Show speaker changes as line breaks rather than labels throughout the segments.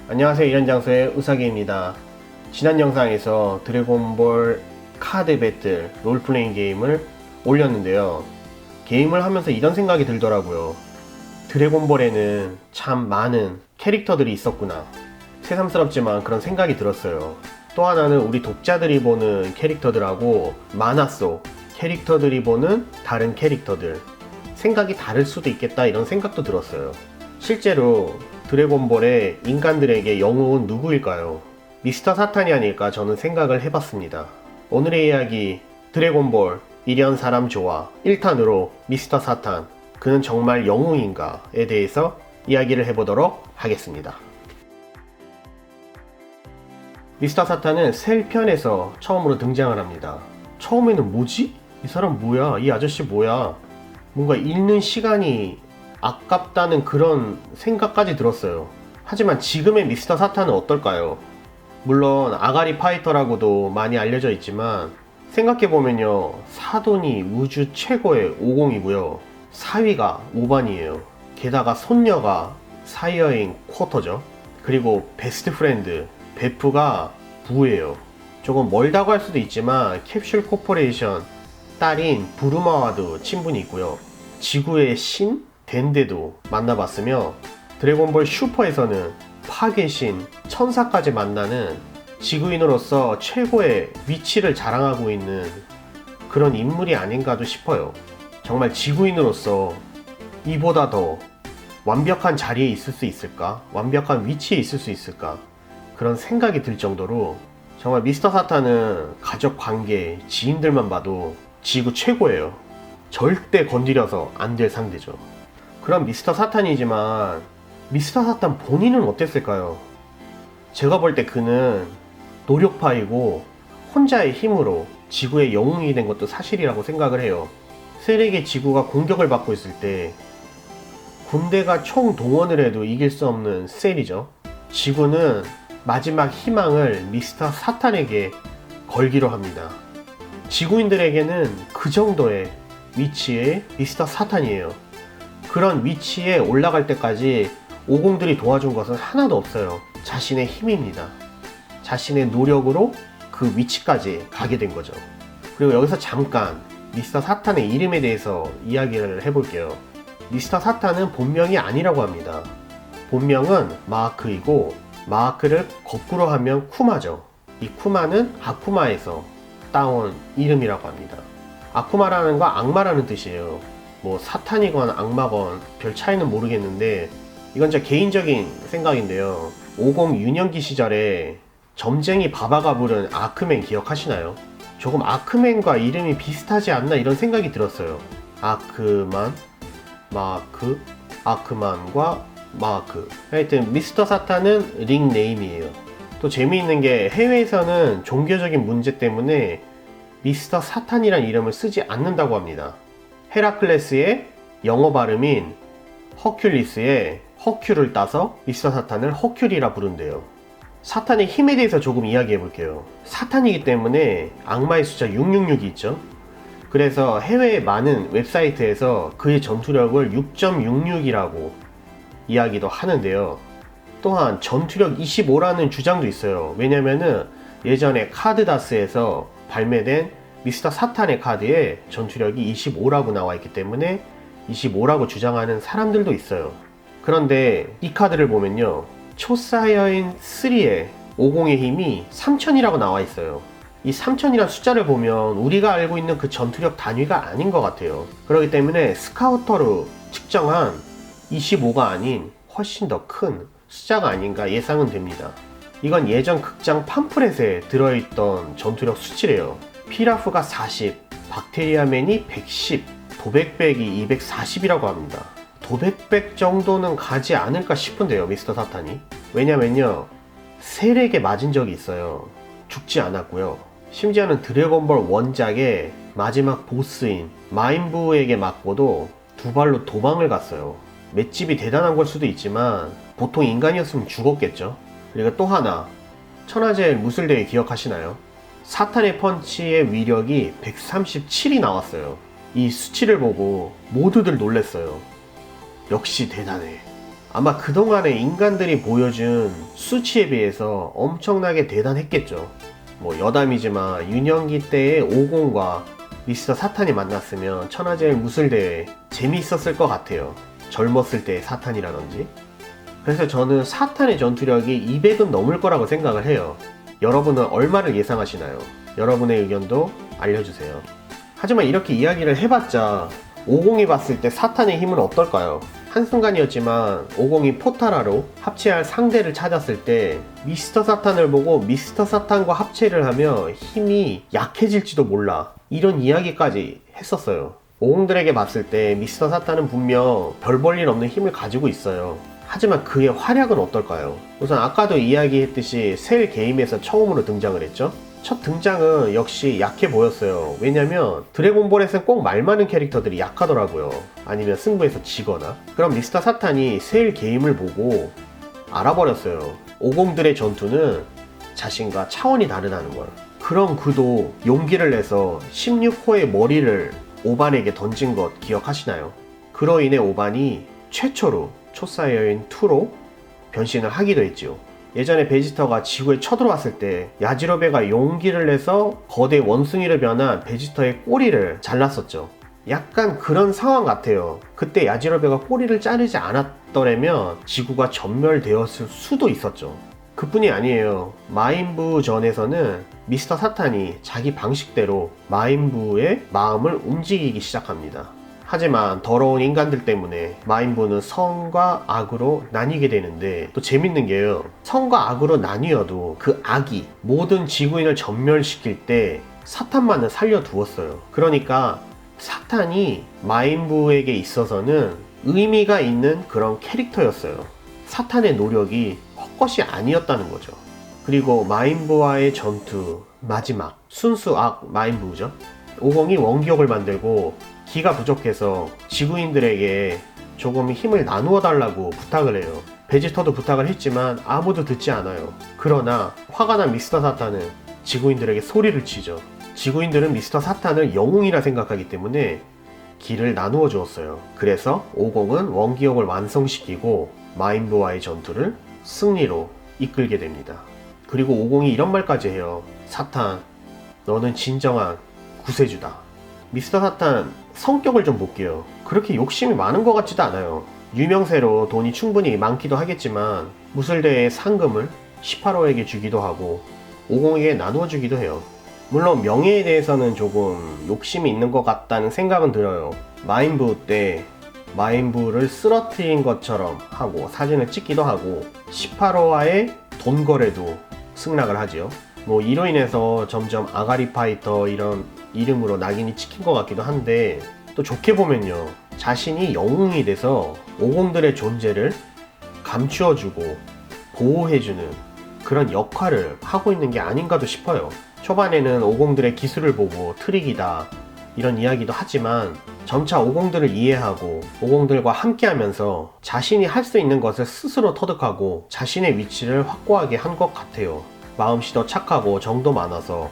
안녕하세요. 이런장소의 우사기입니다. 지난 영상에서 드래곤볼 카드 배틀 롤플레잉 게임을 올렸는데요. 게임을 하면서 이런 생각이 들더라고요. 드래곤볼에는 참 많은 캐릭터들이 있었구나. 새삼스럽지만 그런 생각이 들었어요. 또 하나는 우리 독자들이 보는 캐릭터들하고 만화 속 캐릭터들이 보는 다른 캐릭터들, 생각이 다를 수도 있겠다 이런 생각도 들었어요. 실제로 드래곤볼의 인간들에게 영웅은 누구일까요? 미스터 사탄이 아닐까 저는 생각을 해봤습니다. 오늘의 이야기 드래곤볼 미련 사람 좋아 1탄으로 미스터 사탄, 그는 정말 영웅인가에 대해서 이야기를 해보도록 하겠습니다. 미스터 사탄은 셀 편에서 처음으로 등장을 합니다. 처음에는 뭐지? 이 사람 뭐야? 이 아저씨 뭐야? 뭔가 읽는 시간이 아깝다는 그런 생각까지 들었어요. 하지만 지금의 미스터 사탄은 어떨까요? 물론 아가리 파이터라고도 많이 알려져 있지만 생각해보면요, 사돈이 우주 최고의 50이고요 4위가 5반이에요 게다가 손녀가 사이어인 쿼터죠. 그리고 베스트 프렌드 베프가 부예요. 조금 멀다고 할 수도 있지만 캡슐 코퍼레이션 딸인 부루마와도 친분이 있고요. 지구의 신 덴데도 만나봤으며 드래곤볼 슈퍼에서는 파괴신 천사까지 만나는 지구인으로서 최고의 위치를 자랑하고 있는 그런 인물이 아닌가도 싶어요. 정말 지구인으로서 이보다 더 완벽한 자리에 있을 수 있을까? 완벽한 위치에 있을 수 있을까? 그런 생각이 들 정도로 정말 미스터 사탄은 가족 관계, 지인들만 봐도 지구 최고예요. 절대 건드려서 안 될 상대죠. 그럼 미스터 사탄이지만 미스터 사탄 본인은 어땠을까요? 제가 볼 때 그는 노력파이고 혼자의 힘으로 지구의 영웅이 된 것도 사실이라고 생각을 해요. 셀에게 지구가 공격을 받고 있을 때 군대가 총 동원을 해도 이길 수 없는 셀이죠. 지구는 마지막 희망을 미스터 사탄에게 걸기로 합니다. 지구인들에게는 그 정도의 위치의 미스터 사탄이에요. 그런 위치에 올라갈 때까지 50들이 도와준 것은 하나도 없어요. 자신의 힘입니다. 자신의 노력으로 그 위치까지 가게 된 거죠. 그리고 여기서 잠깐 미스터 사탄의 이름에 대해서 이야기를 해볼게요. 미스터 사탄은 본명이 아니라고 합니다. 본명은 마크이고 마크를 거꾸로 하면 쿠마죠. 이 쿠마는 아쿠마에서 따온 이름이라고 합니다. 아쿠마라는 건 악마라는 뜻이에요. 뭐 사탄이건 악마건 별 차이는 모르겠는데 이건 제 개인적인 생각인데요. 50 유년기 시절에 점쟁이 바바가 부른 아크맨 기억하시나요? 조금 아크맨과 이름이 비슷하지 않나 이런 생각이 들었어요. 아크만, 마크, 아크만과 마크. 하여튼 미스터 사탄은 닉네임이에요. 또 재미있는 게 해외에서는 종교적인 문제 때문에 미스터 사탄이란 이름을 쓰지 않는다고 합니다. 헤라클레스의 영어 발음인 허큘리스의 허큐를 따서 미스터 사탄을 허큘이라 부른대요. 사탄의 힘에 대해서 조금 이야기해 볼게요. 사탄이기 때문에 악마의 숫자 666이 있죠. 그래서 해외의 많은 웹사이트에서 그의 전투력을 6.66이라고 이야기도 하는데요. 또한 전투력 25라는 주장도 있어요. 왜냐면은 예전에 카드다스에서 발매된 미스터 사탄의 카드에 전투력이 25라고 나와 있기 때문에 25라고 주장하는 사람들도 있어요. 그런데 이 카드를 보면요, 초사이어인 3의 50의 힘이 3000이라고 나와 있어요. 이 3000이라는 숫자를 보면 우리가 알고 있는 그 전투력 단위가 아닌 것 같아요. 그렇기 때문에 스카우터로 측정한 25가 아닌 훨씬 더 큰 숫자가 아닌가 예상은 됩니다. 이건 예전 극장 팜프렛에 들어있던 전투력 수치래요. 피라프가 40, 박테리아맨이 110, 도백백이 240이라고 합니다. 도백백 정도는 가지 않을까 싶은데요, 미스터 사탄이. 왜냐면요, 셀에게 맞은 적이 있어요. 죽지 않았고요. 심지어는 드래곤볼 원작의 마지막 보스인 마인부에게 맞고도 두 발로 도망을 갔어요. 맷집이 대단한 걸 수도 있지만 보통 인간이었으면 죽었겠죠. 그리고 또 하나, 천하제일 무술대회 기억하시나요? 사탄의 펀치의 위력이 137이 나왔어요. 이 수치를 보고 모두들 놀랬어요. 역시 대단해. 아마 그동안에 인간들이 보여준 수치에 비해서 엄청나게 대단했겠죠. 뭐 여담이지만 유년기 때의 오공과 미스터 사탄이 만났으면 천하제일 무술대회 재미있었을 것 같아요. 젊었을 때의 사탄이라든지. 그래서 저는 사탄의 전투력이 200은 넘을 거라고 생각을 해요. 여러분은 얼마를 예상하시나요? 여러분의 의견도 알려주세요. 하지만 이렇게 이야기를 해봤자 오공이 봤을 때 사탄의 힘은 어떨까요? 한순간이었지만 오공이 포타라로 합체할 상대를 찾았을 때 미스터 사탄을 보고 미스터 사탄과 합체를 하며 힘이 약해질지도 몰라, 이런 이야기까지 했었어요. 오공들에게 봤을 때 미스터 사탄은 분명 별 볼 일 없는 힘을 가지고 있어요. 하지만 그의 활약은 어떨까요? 우선 아까도 이야기했듯이 셀 게임에서 처음으로 등장을 했죠. 첫 등장은 역시 약해 보였어요. 왜냐면 드래곤볼에서는 꼭 말 많은 캐릭터들이 약하더라고요. 아니면 승부에서 지거나. 그럼 미스터 사탄이 셀 게임을 보고 알아버렸어요. 오공들의 전투는 자신과 차원이 다르다는 걸. 그럼 그도 용기를 내서 16호의 머리를 오반에게 던진 것 기억하시나요? 그로 인해 오반이 최초로 초사이어인 2로 변신을 하기도 했죠. 예전에 베지터가 지구에 쳐들어왔을 때 야지로베가 용기를 내서 거대 원숭이로 변한 베지터의 꼬리를 잘랐었죠. 약간 그런 상황 같아요. 그때 야지로베가 꼬리를 자르지 않았더라면 지구가 전멸되었을 수도 있었죠. 그뿐이 아니에요. 마인부 전에서는 미스터 사탄이 자기 방식대로 마인부의 마음을 움직이기 시작합니다. 하지만 더러운 인간들 때문에 마인부는 선과 악으로 나뉘게 되는데, 또 재밌는 게요, 선과 악으로 나뉘어도 그 악이 모든 지구인을 전멸시킬 때 사탄만은 살려두었어요. 그러니까 사탄이 마인부에게 있어서는 의미가 있는 그런 캐릭터였어요. 사탄의 노력이 헛것이 아니었다는 거죠. 그리고 마인부와의 전투 마지막, 순수 악 마인부죠. 오공이 원기옥을 만들고 기가 부족해서 지구인들에게 조금 힘을 나누어 달라고 부탁을 해요. 베지터도 부탁을 했지만 아무도 듣지 않아요. 그러나 화가 난 미스터 사탄은 지구인들에게 소리를 치죠. 지구인들은 미스터 사탄을 영웅이라 생각하기 때문에 기를 나누어 주었어요. 그래서 오공은 원기옥을 완성시키고 마인부와의 전투를 승리로 이끌게 됩니다. 그리고 오공이 이런 말까지 해요. 사탄, 너는 진정한 구세주다. 미스터 사탄 성격을 좀 볼게요. 그렇게 욕심이 많은 것 같지도 않아요. 유명세로 돈이 충분히 많기도 하겠지만 무술대회의 상금을 18호에게 주기도 하고 오공에게 나누어 주기도 해요. 물론 명예에 대해서는 조금 욕심이 있는 것 같다는 생각은 들어요. 마인부 때 마인부를 쓰러뜨린 것처럼 하고 사진을 찍기도 하고 18호와의 돈 거래도 승낙을 하지요. 뭐 이로 인해서 점점 아가리 파이터 이런 이름으로 낙인이 찍힌 것 같기도 한데, 또 좋게 보면요, 자신이 영웅이 돼서 오공들의 존재를 감추어주고 보호해주는 그런 역할을 하고 있는 게 아닌가도 싶어요. 초반에는 오공들의 기술을 보고 트릭이다 이런 이야기도 하지만 점차 오공들을 이해하고 오공들과 함께하면서 자신이 할 수 있는 것을 스스로 터득하고 자신의 위치를 확고하게 한 것 같아요. 마음씨 더 착하고 정도 많아서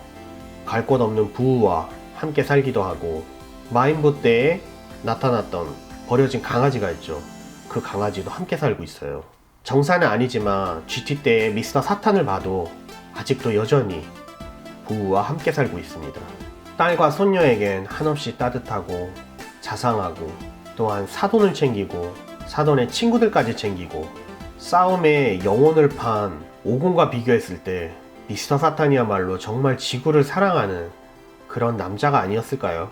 갈 곳 없는 부우와 함께 살기도 하고, 마인부 때에 나타났던 버려진 강아지가 있죠. 그 강아지도 함께 살고 있어요. 정사는 아니지만 GT 때의 미스터 사탄을 봐도 아직도 여전히 부우와 함께 살고 있습니다. 딸과 손녀에겐 한없이 따뜻하고 자상하고, 또한 사돈을 챙기고 사돈의 친구들까지 챙기고, 싸움에 영혼을 판 오공과 비교했을 때 미스터 사탄이야말로 정말 지구를 사랑하는 그런 남자가 아니었을까요?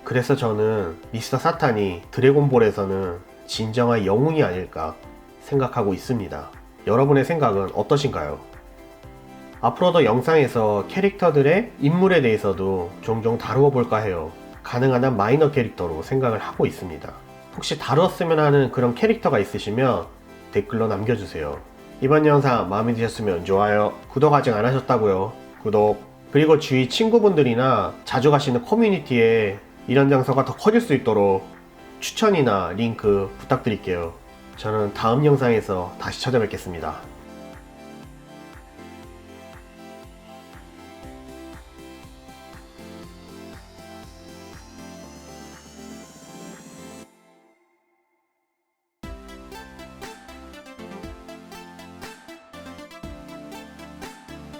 그래서 저는 미스터 사탄이 드래곤볼에서는 진정한 영웅이 아닐까 생각하고 있습니다. 여러분의 생각은 어떠신가요? 앞으로도 영상에서 캐릭터들의 인물에 대해서도 종종 다루어 볼까 해요. 가능한 한 마이너 캐릭터로 생각을 하고 있습니다. 혹시 다루었으면 하는 그런 캐릭터가 있으시면 댓글로 남겨주세요. 이번 영상 마음에 드셨으면 좋아요, 구독 아직 안 하셨다고요? 구독. 그리고 주위 친구분들이나 자주 가시는 커뮤니티에 이런 장소가 더 커질 수 있도록 추천이나 링크 부탁드릴게요. 저는 다음 영상에서 다시 찾아뵙겠습니다.